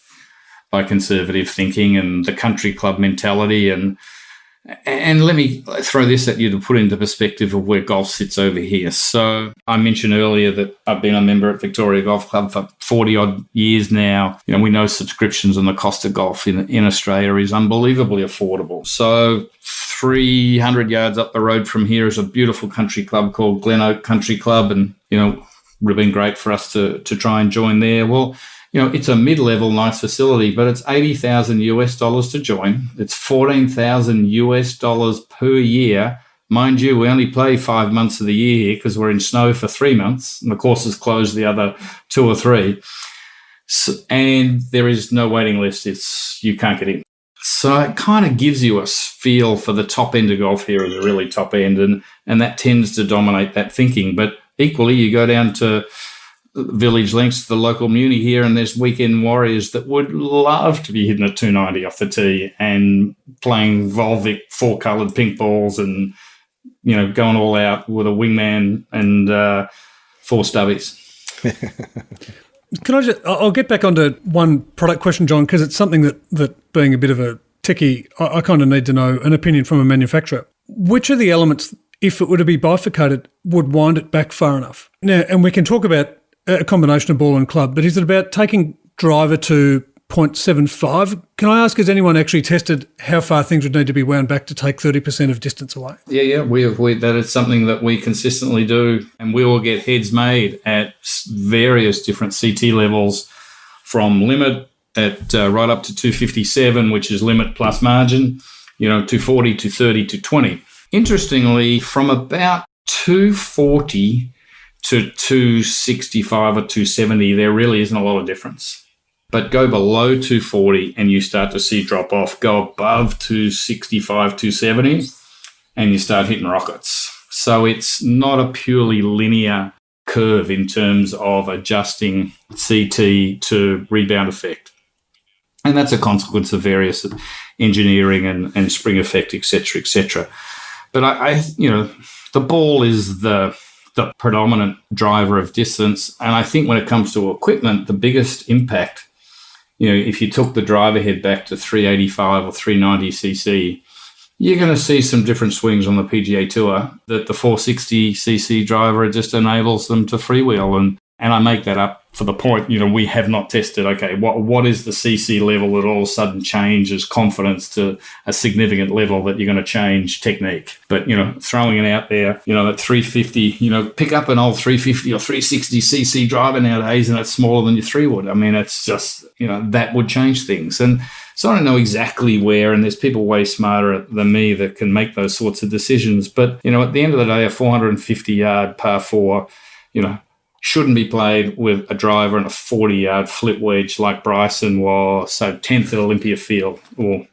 thinking and the country club mentality. And let me throw this at you to put into perspective of where golf sits over here. So I mentioned earlier that I've been a member at Victoria Golf Club for 40-odd years now. We know subscriptions and the cost of golf in Australia is unbelievably affordable. So 300 yards up the road from here is a beautiful country club called Glen Oak Country Club, and, would have been great for us to try and join there. Well, it's a mid-level nice facility, but it's $80,000 to join. It's $14,000 per year. Mind you, we only play 5 months of the year here because we're in snow for 3 months, and the course is closed the other 2 or 3. So, and there is no waiting list. You can't get in. So it kind of gives you a feel for the top end of golf here is a really top end, and that tends to dominate that thinking. But equally, you go down to village links, the local muni here, and there's weekend warriors that would love to be hitting a 290 off the tee and playing Volvic 4-coloured pink balls and, going all out with a wingman and 4 stubbies. I'll get back onto one product question, John, because it's something that being a bit of a techie, I kind of need to know an opinion from a manufacturer. Which of the elements, if it were to be bifurcated, would wind it back far enough? Now, and we can talk about a combination of ball and club, but is it about taking driver to 0.75? Can I ask, has anyone actually tested how far things would need to be wound back to take 30% of distance away? Yeah, that is something that we consistently do, and we will get heads made at various different CT levels, from limit at right up to 257, which is limit plus margin, 240, 230, 220. Interestingly, from about 240 to 265 or 270, there really isn't a lot of difference. But go below 240 and you start to see drop off. Go above 265, 270, and you start hitting rockets. So it's not a purely linear curve in terms of adjusting CT to rebound effect. And that's a consequence of various engineering and spring effect, et cetera. But the ball is the predominant driver of distance. And I think when it comes to equipment, the biggest impact, if you took the driver head back to 385 or 390 cc, you're going to see some different swings on the PGA Tour that the 460 cc driver just enables them to freewheel. And I make that up for the point, we have not tested, okay, what is the CC level that all of a sudden changes confidence to a significant level that you're going to change technique. But, throwing it out there, at 350, pick up an old 350 or 360 CC driver nowadays and it's smaller than your 3-wood. I mean, it's just, that would change things. And so I don't know exactly where, and there's people way smarter than me that can make those sorts of decisions. But, at the end of the day, a 450-yard par 4, shouldn't be played with a driver and a 40-yard flip wedge like Bryson was, so 10th at Olympia Field. Or,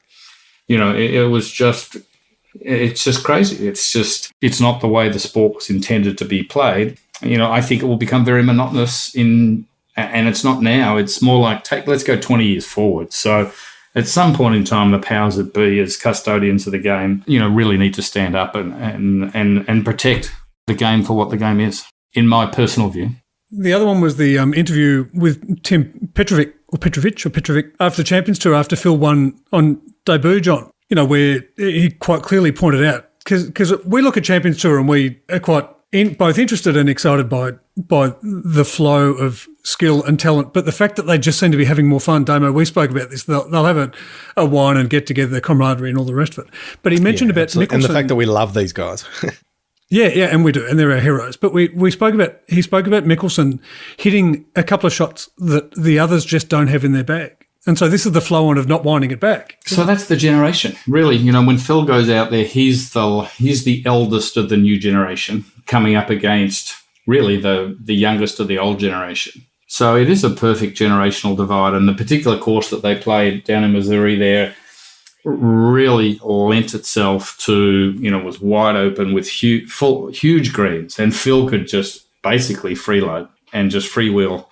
it's just crazy. It's not the way the sport was intended to be played. I think it will become very monotonous and it's not now. It's more like, let's go 20 years forward. So at some point in time, the powers that be, as custodians of the game, really need to stand up and protect the game for what the game is, in my personal view. The other one was the interview with Tim Petrovic after the Champions Tour, after Phil won on debut, John, where he quite clearly pointed out, because we look at Champions Tour and we are quite both interested and excited by the flow of skill and talent, but the fact that they just seem to be having more fun. Damo, we spoke about this. They'll have a wine and get together, the camaraderie and all the rest of it. But he mentioned about Nicholson. And the fact that we love these guys. Yeah, and we do, and they're our heroes. But he spoke about Mickelson hitting a couple of shots that the others just don't have in their bag. And so this is the flow on of not winding it back. So that's the generation, really. When Phil goes out there, he's the eldest of the new generation coming up against really the youngest of the old generation. So it is a perfect generational divide. And the particular course that they played down in Missouri there really lent itself to, was wide open with huge greens, and Phil could just basically freeload and just freewheel.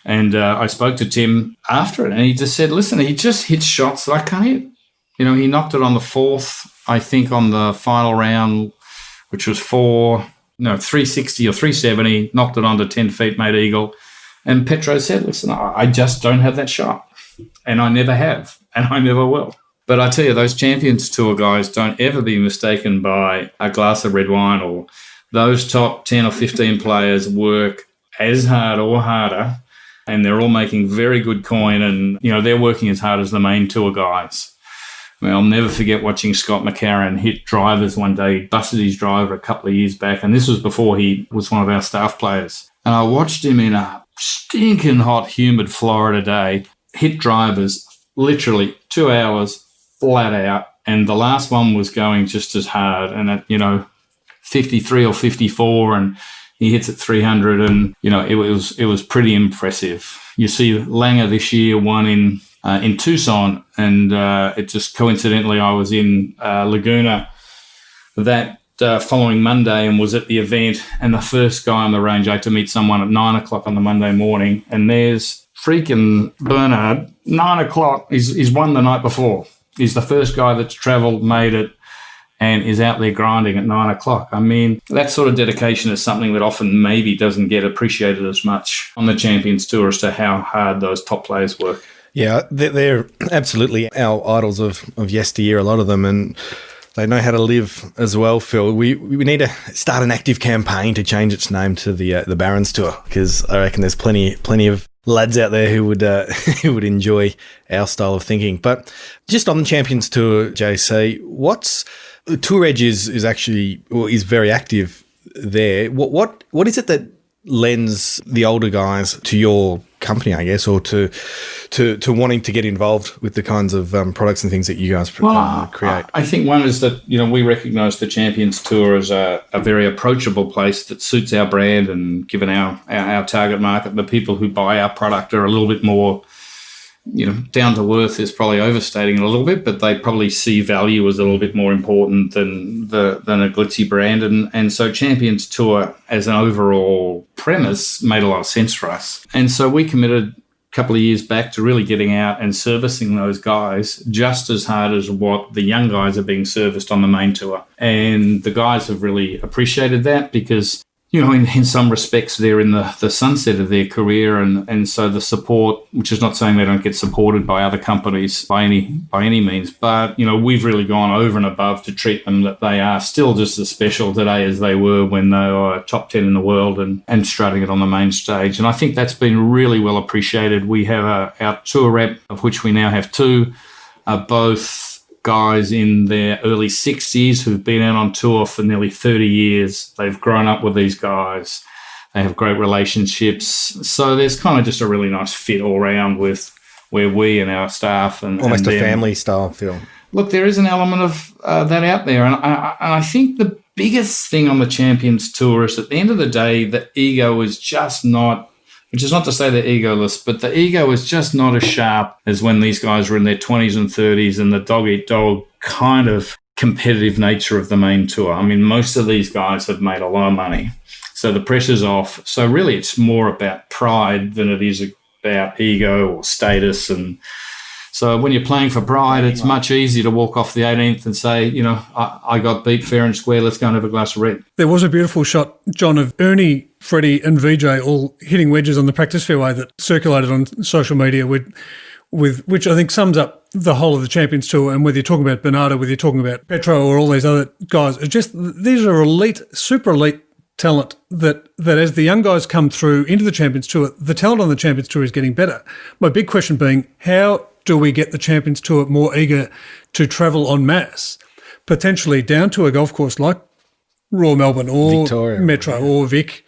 And I spoke to Tim after it, and he just said, listen, he just hits shots that I can't hit. He knocked it on the 4th, I think, on the final round, which was 360 or 370, knocked it onto 10 feet, made eagle. And Petro said, listen, I just don't have that shot, and I never have, and I never will. But I tell you, those Champions Tour guys, don't ever be mistaken by a glass of red wine, or those top 10 or 15 players work as hard or harder, and they're all making very good coin, and, they're working as hard as the main tour guys. I'll never forget watching Scott McCarron hit drivers one day. He busted his driver a couple of years back, and this was before he was one of our staff players. And I watched him in a stinking hot, humid Florida day hit drivers literally 2 hours flat out, and the last one was going just as hard, and at 53 or 54, and he hits at 300, and it was pretty impressive. You see, Langer this year won in Tucson, and it just coincidentally I was in Laguna that following Monday and was at the event, and the first guy on the range, I had to meet someone at 9 o'clock on the Monday morning, and there's freaking Bernhard, 9 o'clock, he's won the night before. He's the first guy that's travelled, made it, and is out there grinding at 9 o'clock. I mean, that sort of dedication is something that often maybe doesn't get appreciated as much on the Champions Tour as to how hard those top players work. Yeah, they're absolutely our idols of yesteryear, a lot of them, and they know how to live as well, Phil. We need to start an active campaign to change its name to the Barons Tour, because I reckon there's plenty of lads out there who would who would enjoy our style of thinking. But just on the Champions Tour, JC, the Tour Edge is actually, or is very active there. What is it that lends the older guys to your company, I guess, or to wanting to get involved with the kinds of products and things that you guys create? I think one is that, we recognise the Champions Tour as a very approachable place that suits our brand, and given our target market, the people who buy our product are a little bit more, down to earth is probably overstating it a little bit, but they probably see value as a little bit more important than a glitzy brand. And so Champions Tour as an overall premise made a lot of sense for us. And so we committed a couple of years back to really getting out and servicing those guys just as hard as what the young guys are being serviced on the main tour. And the guys have really appreciated that, because in some respects, they're in the sunset of their career, and so the support, which is not saying they don't get supported by other companies by any means, but we've really gone over and above to treat them that they are still just as special today as they were when they were top 10 in the world and strutting it on the main stage. And I think that's been really well appreciated. We have our tour rep, of which we now have two, both guys in their early 60s who've been out on tour for nearly 30 years. They've grown up with these guys. They have great relationships. So there's kind of just a really nice fit all around with where we and our staff and almost and a family style feel. Look, there is an element of that out there. And I think the biggest thing on the Champions Tour is at the end of the day, the ego is just not, which is not to say they're egoless, but the ego is just not as sharp as when these guys were in their 20s and 30s and the dog-eat-dog kind of competitive nature of the main tour. I mean, most of these guys have made a lot of money, so the pressure's off. So really it's more about pride than it is about ego or status. And so when you're playing for pride, it's much easier to walk off the 18th and say, I got beat fair and square, let's go and have a glass of red. There was a beautiful shot, John, of Ernie, Freddie and VJ all hitting wedges on the practice fairway that circulated on social media with which I think sums up the whole of the Champions Tour. And whether you're talking about Bernardo, whether you're talking about Petro or all these other guys, it's just these are elite, super elite talent that as the young guys come through into the Champions Tour, the talent on the Champions Tour is getting better. My big question being, how do we get the Champions Tour more eager to travel en masse, potentially down to a golf course like Royal Melbourne or Victoria, Metro or Vic,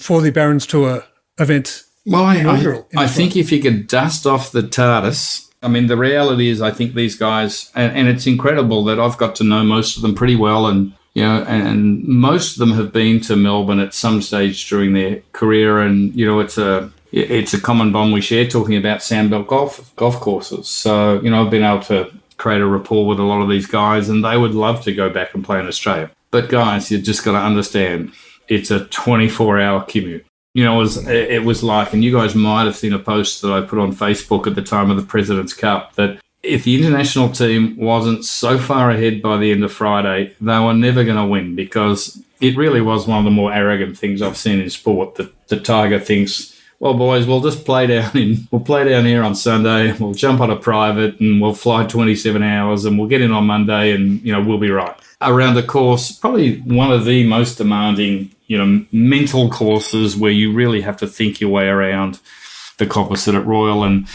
for the Barons Tour event? Well, I think if you could dust off the TARDIS, I mean, the reality is I think these guys, and it's incredible that I've got to know most of them pretty well, and and most of them have been to Melbourne at some stage during their career, and it's a common bond we share talking about sandbelt golf courses. So I've been able to create a rapport with a lot of these guys, and they would love to go back and play in Australia. But guys, you just got to understand, it's a 24-hour commute. It was like, and you guys might have seen a post that I put on Facebook at the time of the President's Cup, that if the international team wasn't so far ahead by the end of Friday, they were never going to win, because it really was one of the more arrogant things I've seen in sport, that the Tiger thinks, well, boys, we'll just play down here on Sunday, we'll jump on a private and we'll fly 27 hours and we'll get in on Monday and, we'll be right. Around the course, probably one of the most demanding, mental courses where you really have to think your way around the composite at Royal, and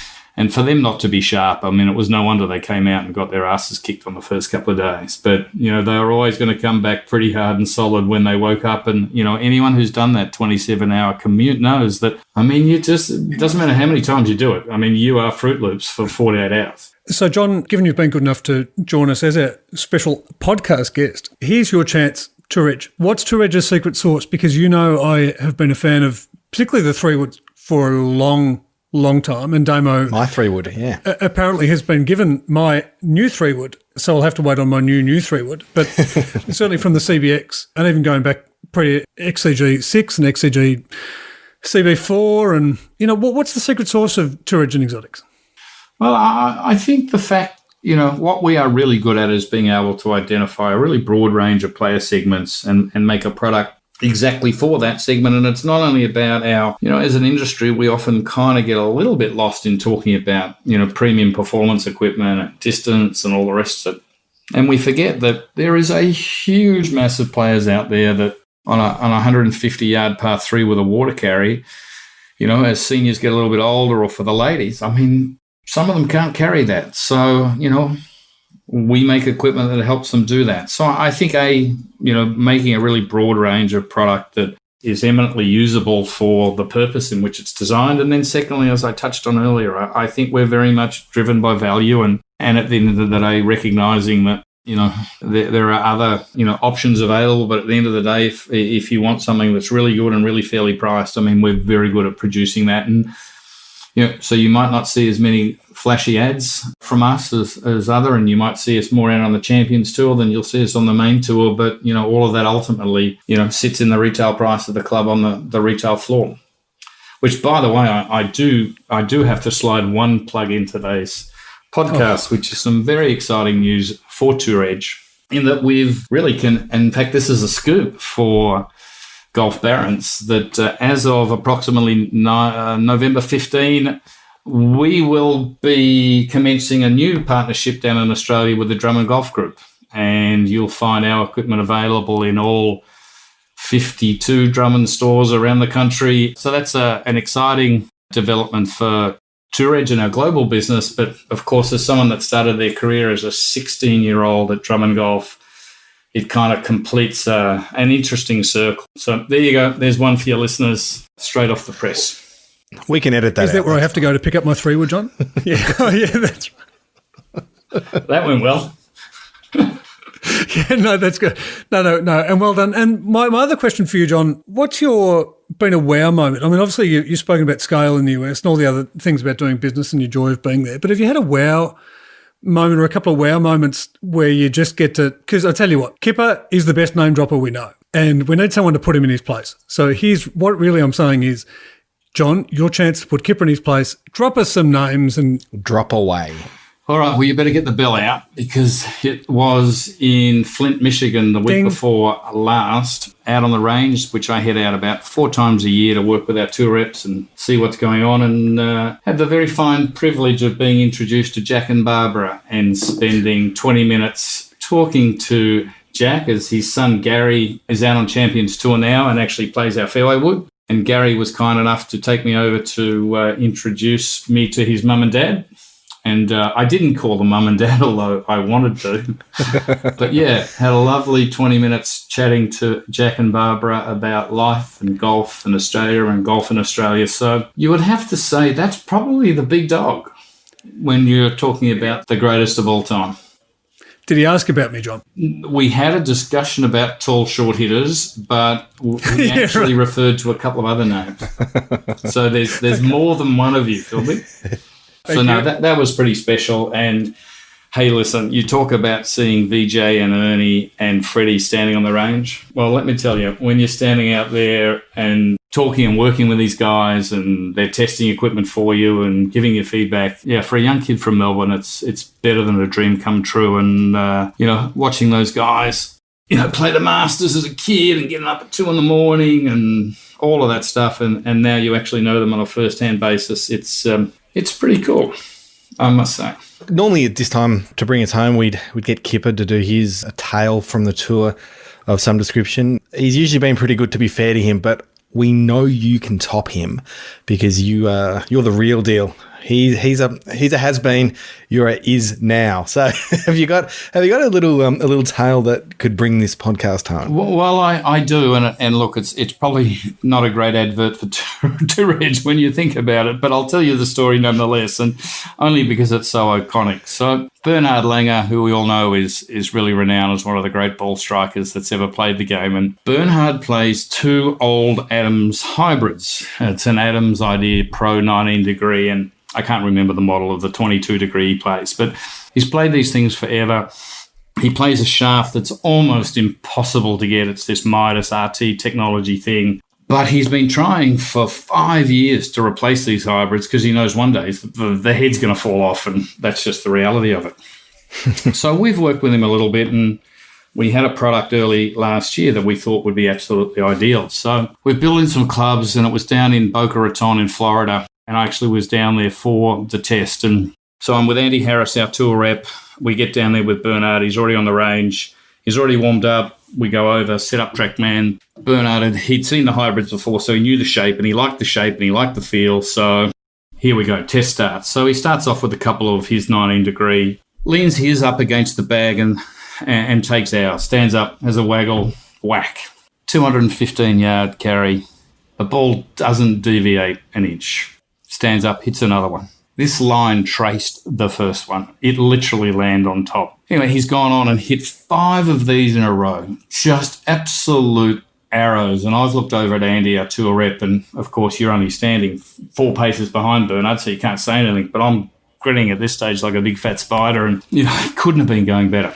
for them not to be sharp, I mean, it was no wonder they came out and got their asses kicked on the first couple of days. But, they were always going to come back pretty hard and solid when they woke up. And, anyone who's done that 27-hour commute knows that, I mean, it doesn't matter how many times you do it. I mean, you are Fruit Loops for 48 hours. So, John, given you've been good enough to join us as a special podcast guest, here's your chance, Tour Edge. What's Tour Edge's secret sauce? Because I have been a fan of particularly the 3-wood for a long time, and Damo, my 3-wood, yeah, apparently has been given my new 3-wood so I'll have to wait on my new 3-wood. But certainly from the CBX, and even going back pre-XCG6 and XCG CB4, and, what's the secret sauce of Tour Edge and exotics? Well, I think the fact, what we are really good at is being able to identify a really broad range of player segments and make a product exactly for that segment. And it's not only about our, as an industry, we often kind of get a little bit lost in talking about, premium performance equipment and distance and all the rest of it. And we forget that there is a huge mass of players out there that on a 150-yard par 3 with a water carry, as seniors get a little bit older, or for the ladies, some of them can't carry that. So, we make equipment that helps them do that. So I think making a really broad range of product that is eminently usable for the purpose in which it's designed. And then secondly, as I touched on earlier, I think we're very much driven by value and at the end of the day, recognizing that, there are other, options available. But at the end of the day, if you want something that's really good and really fairly priced, we're very good at producing that. And, so you might not see as many flashy ads from us as other, and you might see us more out on the Champions Tour than you'll see us on the main tour. But, all of that ultimately, sits in the retail price of the club on the retail floor, which, by the way, I do have to slide one plug in today's podcast, which is some very exciting news for Tour Edge, in that we've really in fact, this is a scoop for GolfBarons, that as of approximately November 15, we will be commencing a new partnership down in Australia with the Drummond Golf Group. And you'll find our equipment available in all 52 Drummond stores around the country. So that's an exciting development for Tour Edge and our global business. But, of course, as someone that started their career as a 16-year-old at Drummond Golf, it kind of completes an interesting circle. So there you go. There's one for your listeners straight off the press. We can edit that. Is that where I have to go to pick up my 3-wood, John? Yeah. Oh, yeah, that's right. That went well. Yeah, no, that's good. No, and well done. And my other question for you, John, what's been a wow moment? Obviously you've spoken about scale in the US and all the other things about doing business and your joy of being there. But have you had a wow moment or a couple of wow moments where you just get to, because I tell you what, Kipper is the best name dropper we know, and we need someone to put him in his place. So here's what really I'm saying is, John, your chance to put Kipper in his place. Drop us some names and drop away. All right, well, you better get the bell out, because it was in Flint, Michigan the week before last, out on the range, which I head out about 4 times a year to work with our tour reps and see what's going on, and had the very fine privilege of being introduced to Jack and Barbara and spending 20 minutes talking to Jack, as his son Gary is out on Champions Tour now and actually plays our fairway wood. And Gary was kind enough to take me over to introduce me to his mum and dad. And I didn't call them mum and dad, although I wanted to. But yeah, had a lovely 20 minutes chatting to Jack and Barbara about life and golf in Australia and golf in Australia. So you would have to say that's probably the big dog when you're talking about the greatest of all time. Did he ask about me, John? We had a discussion about tall, short hitters, but we actually referred to a couple of other names. So there's more than one of you, Philby. So no, that was pretty special. And hey, listen, you talk about seeing VJ and Ernie and Freddie standing on the range. Well, let me tell you, when you're standing out there and talking and working with these guys and they're testing equipment for you and giving you feedback, yeah, for a young kid from Melbourne, it's better than a dream come true. And, watching those guys, play the Masters as a kid and getting up at 2 a.m. and all of that stuff. And now you actually know them on a first-hand basis. It's pretty cool, I must say. Normally at this time, to bring us home, we'd get Kipper to do his tale from the tour of some description. He's usually been pretty good, to be fair to him, but we know you can top him because you're the real deal. He's a has been. You're a is now. So have you got a little tale that could bring this podcast home? Well, I do, and look, it's probably not a great advert for Tour Edge when you think about it, but I'll tell you the story nonetheless, and only because it's so iconic. So Bernhard Langer, who we all know is really renowned as one of the great ball strikers that's ever played the game, and Bernhard plays 2 old Adams hybrids. It's an Adams Idea Pro 19 degree, and I can't remember the model of the 22 degree he plays, but he's played these things forever. He plays a shaft that's almost impossible to get. It's this Midas RT technology thing. But he's been trying for 5 years to replace these hybrids because he knows one day the head's going to fall off, and that's just the reality of it. So we've worked with him a little bit, and we had a product early last year that we thought would be absolutely ideal. So we've built in some clubs, and it was down in Boca Raton in Florida, and I actually was down there for the test. And so I'm with Andy Harris, our tour rep. We get down there with Bernhard. He's already on the range. He's already warmed up. We go over, set up TrackMan. Bernhard, he'd seen the hybrids before, so he knew the shape, and he liked the shape, and he liked the feel. So here we go, test starts. So he starts off with a couple of his 19 degree, leans his up against the bag and takes ours, stands up, has a waggle, whack. 215-yard carry. The ball doesn't deviate an inch. Stands up, hits another one. This line traced the first one. It literally landed on top. Anyway, he's gone on and hit 5 of these in a row. Just absolute arrows. And I've looked over at Andy, our tour rep, and of course you're only standing 4 paces behind Bernhard, so you can't say anything. But I'm grinning at this stage like a big fat spider, and it couldn't have been going better.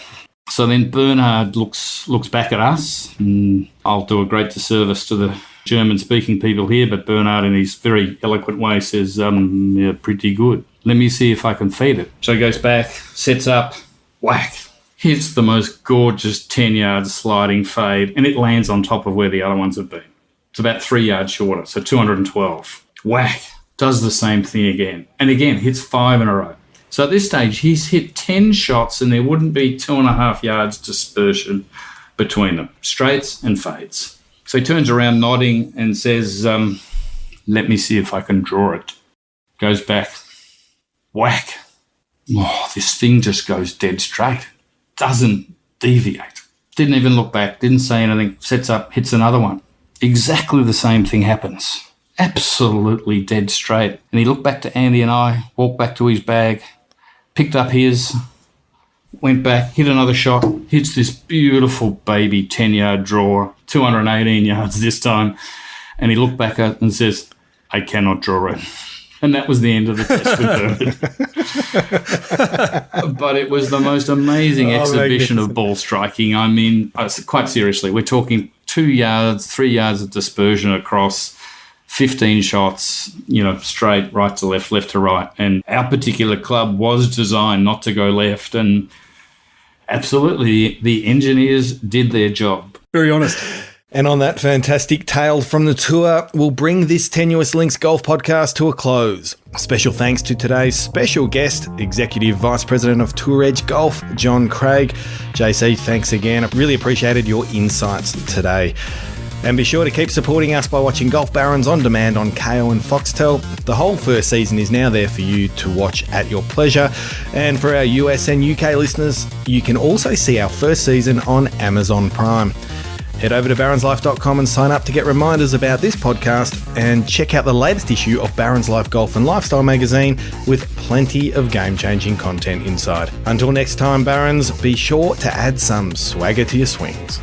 So then Bernhard looks back at us, and I'll do a great disservice to the German-speaking people here, but Bernhard, in his very eloquent way, says, yeah, pretty good. Let me see if I can feed it. So he goes back, sets up, whack, hits the most gorgeous 10-yard sliding fade, and it lands on top of where the other ones have been. It's about 3 yards shorter, so 212. Whack, does the same thing again, and again hits 5 in a row. So at this stage, he's hit 10 shots, and there wouldn't be 2.5 yards dispersion between them, straights and fades. So he turns around nodding and says, let me see if I can draw it. Goes back, whack. Oh, this thing just goes dead straight. Doesn't deviate. Didn't even look back, didn't say anything, sets up, hits another one. Exactly the same thing happens. Absolutely dead straight. And he looked back to Andy and I, walked back to his bag, picked up his, went back, hit another shot, hits this beautiful baby 10-yard draw, 218 yards this time. And he looked back at it and says, I cannot draw it. And that was the end of the test with Bernhard. But it was the most amazing exhibition of ball striking. I mean, quite seriously, we're talking 2 yards, 3 yards of dispersion across 15 shots, straight, right to left, left to right. And our particular club was designed not to go left. And absolutely, the engineers did their job. Very honest. And on that fantastic tale from the tour, we'll bring this Tenuous Links Golf podcast to a close. Special thanks to today's special guest, Executive Vice President of Tour Edge Golf, John Craig. JC, thanks again. I really appreciated your insights today. And be sure to keep supporting us by watching Golf Barons on demand on KO and Foxtel. The whole first season is now there for you to watch at your pleasure. And for our US and UK listeners, you can also see our first season on Amazon Prime. Head over to baronslife.com and sign up to get reminders about this podcast, and check out the latest issue of Barons Life Golf and Lifestyle magazine with plenty of game-changing content inside. Until next time, Barons, be sure to add some swagger to your swings.